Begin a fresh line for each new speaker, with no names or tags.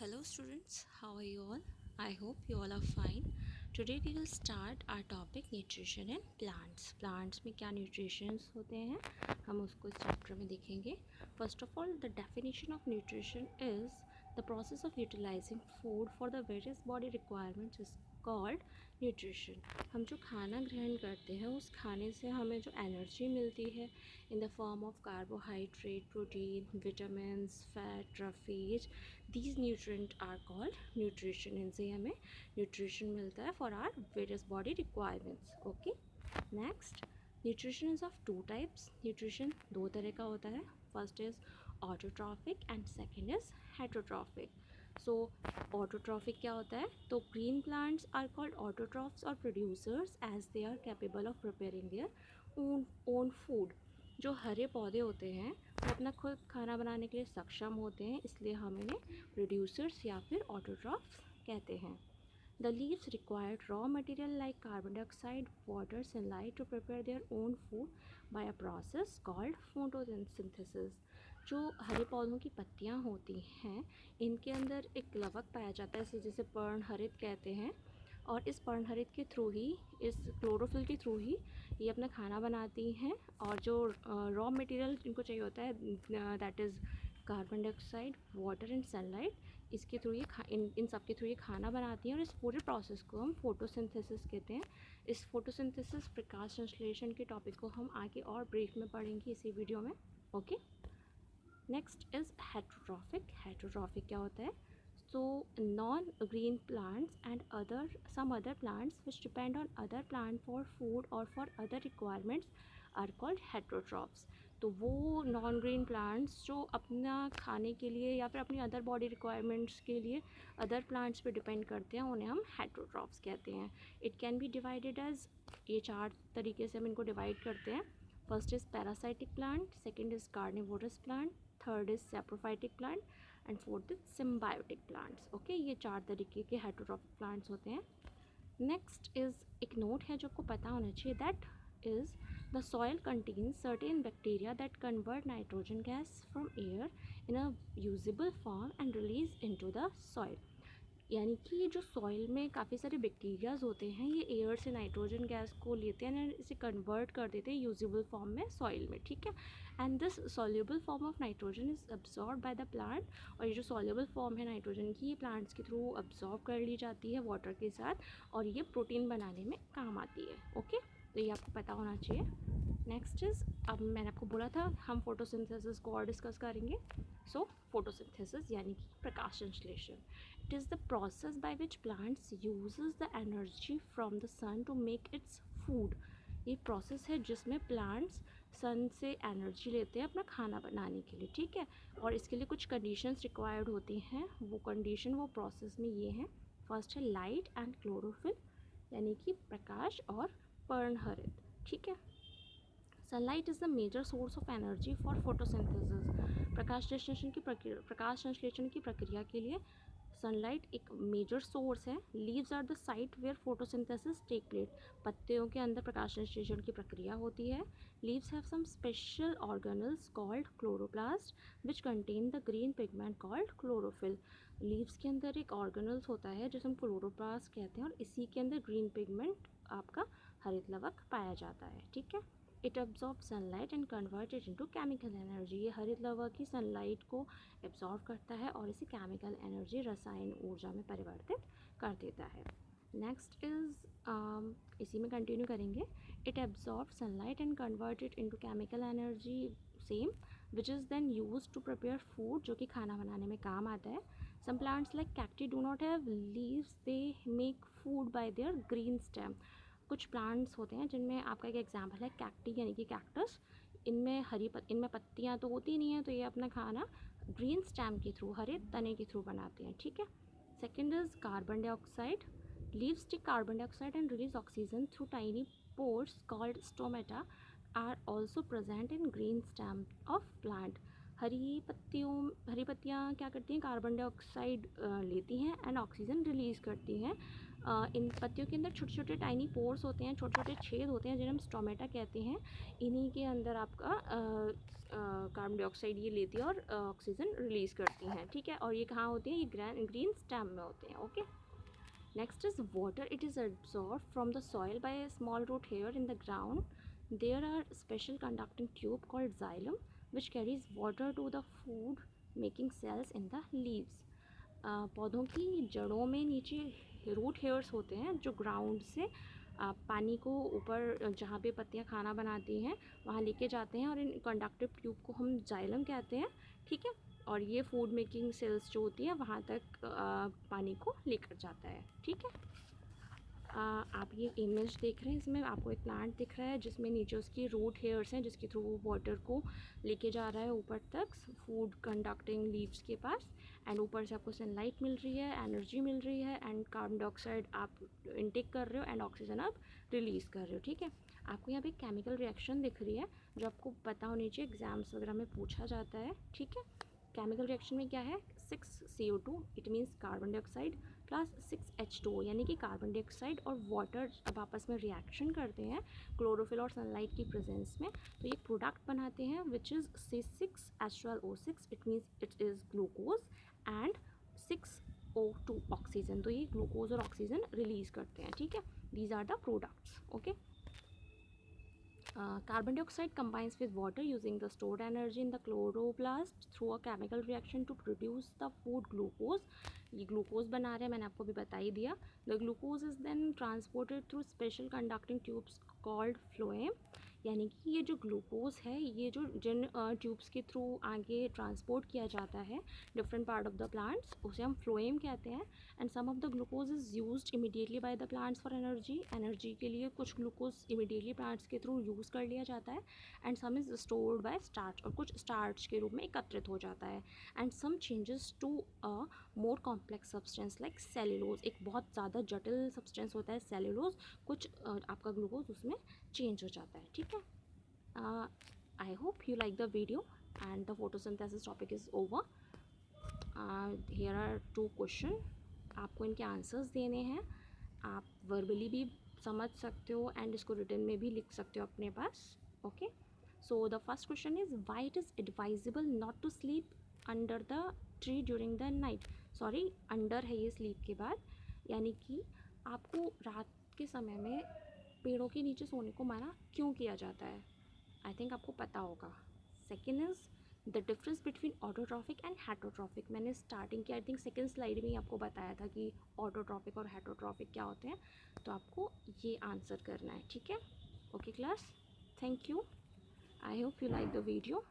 Hello students, how are you all? I hope you all are fine. Today we will start our topic nutrition in plants. Plants में क्या nutritions होते हैं हम उसको इस chapter में देखेंगे. First of all, the definition of nutrition is the process of utilizing food for the various body requirements is called nutrition. हम जो खाना ग्रहण करते हैं उस खाने से हमें जो एनर्जी मिलती है in the form of carbohydrate, protein, vitamins, fat, trophies, these nutrient are called nutrition. इनसे हमें न्यूट्रिशन मिलता है for our various body requirements. Okay, next, nutrition is of two types. Nutrition दो तरह का होता है. First is autotrophic and second is heterotrophic. So autotrophic क्या होता है? तो green plants are called autotrophs और producers as they are capable of preparing their own food. जो हरे पौधे होते हैं वो अपना खुद खाना बनाने के लिए सक्षम होते हैं, इसलिए हम इन्हें प्रोड्यूसर्स या फिर ऑटोट्रॉफ्स कहते हैं. The leaves required raw material like carbon dioxide, water, sunlight to prepare their own food by a process called photosynthesis. जो हरे पौधों की पत्तियाँ होती हैं इनके अंदर एक लवक पाया जाता है जिसे पर्णहरित कहते हैं, और इस पर्णहरित के थ्रू ही, इस क्लोरोफिल के थ्रू ही ये अपना खाना बनाती हैं. और जो रॉ मटेरियल इनको चाहिए होता है that is carbon dioxide, water and sunlight, इसके थ्रू ये इन सब के थ्रू ये खाना बनाती हैं. और इस पूरे प्रोसेस को हम फोटोसिंथेसिस कहते हैं. इस फोटोसिंथेसिस, प्रकाश संश्लेषण के टॉपिक को हम आगे और ब्रीफ में पढ़ेंगे इसी वीडियो में. Okay, next is heterotrophic. Heterotrophic क्या होता है? So non-green plants and some other plants which depend on other plant for food or for other requirements are called heterotrophs. तो वो नॉन ग्रीन प्लांट्स जो अपना खाने के लिए या फिर अपनी अदर बॉडी रिक्वायरमेंट्स के लिए अदर प्लांट्स पे डिपेंड करते हैं उन्हें हम हेटरोट्रॉफ्स कहते हैं. It can be divided as, ये चार तरीके से हम इनको डिवाइड करते हैं. First is parasitic plant, second is carnivorous plant, third is saprophytic plant and fourth is symbiotic plants. Okay, ये चार तरीके के हेटरोट्रॉफिक प्लांट्स होते हैं. नेक्स्ट इज़ एक नोट है जो आपको पता होना चाहिए, that is the soil contains certain bacteria that convert nitrogen gas from air in a usable form and release into the soil. यानी कि ये जो सॉइल में काफ़ी सारे बैक्टीरियाज होते हैं ये एयर से नाइट्रोजन गैस को लेते हैं और इसे कन्वर्ट कर देते हैं यूजेबल फॉर्म में सॉइल में. ठीक है, and this soluble form of nitrogen is absorb by the plant. और ये जो सॉल्युबल फॉर्म है नाइट्रोजन की, ये प्लांट्स के थ्रू अब्जॉर्ब कर ली जाती है वाटर के साथ, और ये प्रोटीन बनाने में काम आती है. ओके, तो ये आपको पता होना चाहिए. नेक्स्ट इज़, अब मैंने आपको बोला था हम फोटोसिंथेसिस को और डिस्कस करेंगे. सो फोटोसिंथेसिस यानी कि प्रकाश संश्लेषण. It is the process by which plants uses the energy from the sun to make its food. ये प्रोसेस है जिसमें प्लांट्स सन से एनर्जी लेते हैं अपना खाना बनाने के लिए. ठीक है, और इसके लिए कुछ कंडीशंस रिक्वायर्ड होती हैं. वो कंडीशन, वो प्रोसेस में ये हैं. फर्स्ट है लाइट एंड क्लोरोफिल, यानी कि प्रकाश और पर्णहरित. ठीक है, sunlight is the major source of energy for photosynthesis. प्रकाश संश्लेषण की प्रक्रिया के लिए सनलाइट एक मेजर सोर्स है. Leaves are the site where photosynthesis take place. पत्तियों के अंदर प्रकाश संश्लेषण की प्रक्रिया होती है. Leaves have some special organelles called chloroplast which contain the green pigment called chlorophyll. Leaves के अंदर एक ऑर्गेनल्स होता है जिसे हम क्लोरोप्लास्ट कहते हैं, और इसी के अंदर ग्रीन पिगमेंट आपका हरित लवक पाया जाता है. ठीक है, it absorb sunlight and convert it into chemical energy. ये हरित लवक ही सनलाइट को एब्जॉर्ब करता है और इसे केमिकल एनर्जी, रसायन ऊर्जा में परिवर्तित कर देता है. नेक्स्ट इज़, इसी में कंटिन्यू करेंगे. It absorb sunlight and convert it into chemical energy same which is then use to prepare food, जो कि खाना बनाने में काम आता है. Some plants like cacti do not have leaves, they make food by their green stem. कुछ plants होते हैं जिनमें आपका एक एग्जांपल है कैक्टी यानी कि कैक्टस. इनमें पत्तियां तो होती नहीं है, तो ये अपना खाना ग्रीन स्टेम के थ्रू, हरे तने के थ्रू बनाते हैं. ठीक है, second is carbon dioxide. Leaves take carbon dioxide and release oxygen through tiny pores called stomata are also present in green stem of plant. हरी पत्तियाँ क्या करती हैं? कार्बन डाइऑक्साइड लेती हैं एंड ऑक्सीजन रिलीज़ करती हैं इन पत्तियों के अंदर छोटे छोटे टाइनी पोर्स होते हैं, छोटे छोटे छेद होते हैं जिन्हें हम स्टोमेटा कहते हैं। इन्हीं के अंदर आपका कार्बन डाइऑक्साइड ये लेती है और ऑक्सीजन रिलीज़ करती हैं, ठीक है। और ये कहाँ होती है, ये ग्रीन स्टेम में होते हैं, okay. Next is water. It is absorbed from the soil by a small root hair in the ground. There are special conducting tube called xylem which carries water to the food making cells in the leaves. पौधों की जड़ों में नीचे root hairs होते हैं जो ground से पानी को ऊपर जहाँ पे पत्तियाँ खाना बनाती हैं वहाँ लेके जाते हैं और इन कंडक्टिव ट्यूब को हम जाइलम कहते हैं, ठीक है। और ये फूड मेकिंग सेल्स जो होती हैं वहाँ तक पानी को लेकर जाता है, ठीक है। आप ये इमेज देख रहे हैं, इसमें आपको एक प्लांट दिख रहा है जिसमें नीचे उसकी रूट हेयर्स हैं जिसके थ्रू वो वाटर को लेके जा रहा है ऊपर तक फूड कंडक्टिंग लीव्स के पास। एंड ऊपर से आपको सनलाइट मिल रही है, एनर्जी मिल रही है एंड कार्बन डाइऑक्साइड आप इनटेक कर रहे हो एंड ऑक्सीजन आप रिलीज़ कर रहे हो, ठीक है। आपको यहाँ पे केमिकल रिएक्शन दिख रही है जो आपको पता होनी चाहिए, एग्जाम्स वगैरह में पूछा जाता है, ठीक है। केमिकल रिएक्शन में क्या है, 6CO2 it means carbon dioxide plus 6H2O यानी कि कार्बन डाइऑक्साइड और वाटर अब आपस में रिएक्शन करते हैं क्लोरोफिल और सनलाइट की प्रेजेंस में, तो ये प्रोडक्ट बनाते हैं which is C6H12O6 it means it is glucose and 6O2 oxygen, तो ये ग्लूकोज और ऑक्सीजन रिलीज़ करते हैं, ठीक है। These are the products, okay. Carbon dioxide combines with water using the stored energy in the chloroplast through a chemical reaction to produce the food glucose. ये glucose बना रहे हैं, मैंने आपको भी बता ही दिया। The glucose is then transported through special conducting tubes called phloem, यानी कि ये जो ग्लूकोज है ये जो जिन ट्यूब्स के थ्रू आगे ट्रांसपोर्ट किया जाता है different part of the plants उसे हम फ्लोएम कहते हैं। And some of the glucose is used immediately by the plants for energy के लिए कुछ ग्लूकोज इमीडिएटली प्लांट्स के थ्रू यूज़ कर लिया जाता है। And some is stored by starch और कुछ स्टार्च के रूप में एकत्रित हो जाता है। And some changes to a more complex substance like cellulose, एक बहुत ज़्यादा जटिल सब्सटेंस होता है सेल्यूलोज, कुछ आपका ग्लूकोज उसमें चेंज हो जाता है, ठीक है। I hope you like the video and the photosynthesis topic is over. Here are 2 question, आपको इनके आंसर्स देने हैं, आप वर्बली भी समझ सकते हो एंड इसको रिटन में भी लिख सकते हो अपने पास, okay. So the first question is why it is advisable not to sleep under the tree during the night. Sorry, under है ये स्लीप के बाद, यानी कि आपको रात के समय में पेड़ों के नीचे सोने को मना क्यों किया जाता है, आई थिंक आपको पता होगा। Second is the difference between autotrophic and heterotrophic. मैंने स्टार्टिंग की आई थिंक सेकेंड स्लाइड में ही आपको बताया था कि ऑटोट्रॉफिक और हेटरोट्रॉफिक क्या होते हैं, तो आपको ये आंसर करना है, ठीक है। Okay class, thank you, I hope you like the video.